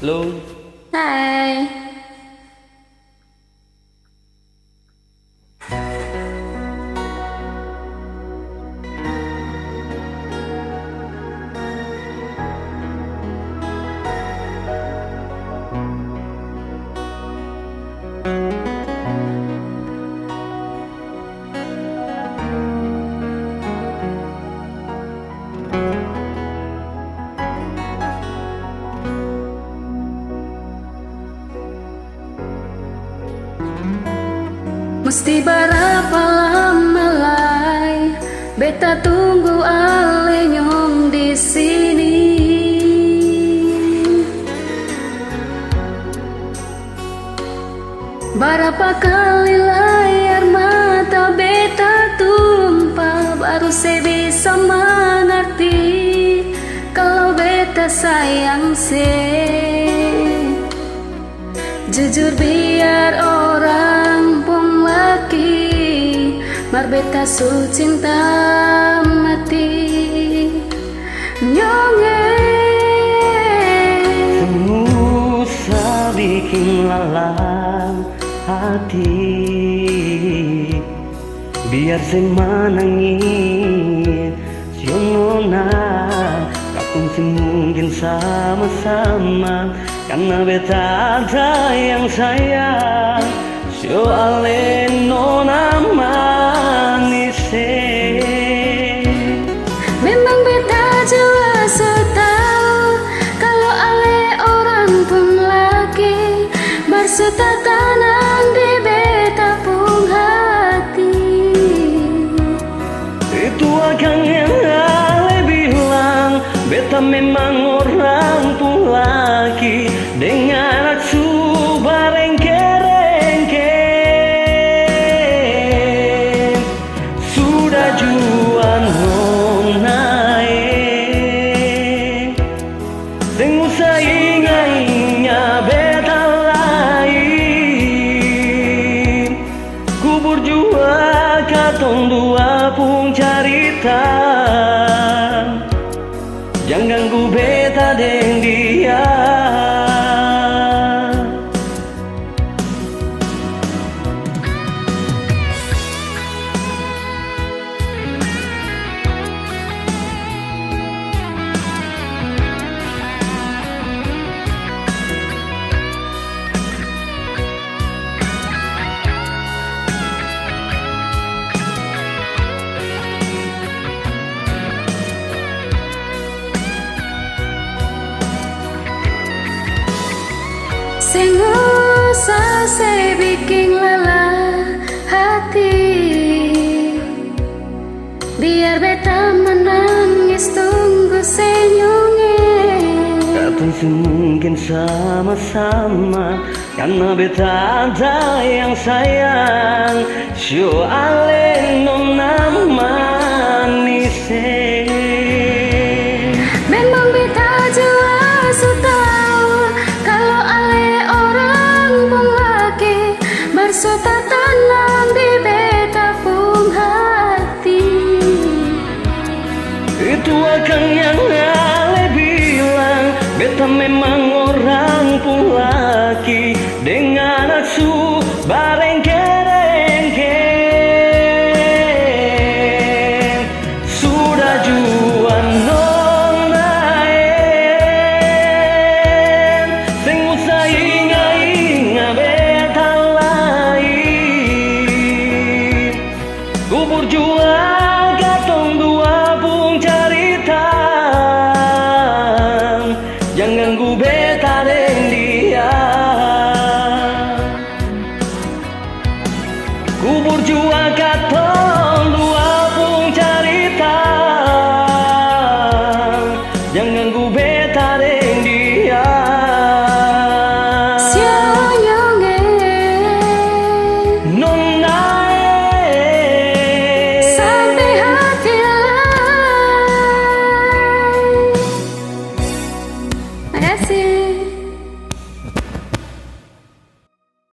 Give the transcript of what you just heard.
Halo. Hai. Mesti berapa lama lagi beta tunggu ale nyong di sini. Berapa kali layar mata beta tumpah baru saya bisa mengerti kalau beta sayang jujur biar orang pun laki mar beta su cinta mati nyonge Usah bikin lalang hati, biar sing manangin sionona kapung sing mungkin sama-sama, karena beta ada yang sayang soale nona manise. memang beta jelas tahu kalau ale orang pun laki bersuta tanam di beta pun hati. Itu akan yang ale bilang, beta memang orang pun laki dengan aksu barengke-rengke. Sudah juan naik, sing usah ingat beta lain. Kubur jua katong dua pun carita, jangan ganggu beta deng dia. Sing usah saya bikin lelah hati, biar beta menangis tunggu senyumnya. Katong mungkin sama-sama, karena beta ada yang sayang soale nona manise. Memang beta jelas tahu kalau ale orang pun laki bersuta tanam di beta pun hati. Itu akan yang ale bilang, beta memang orang pun laki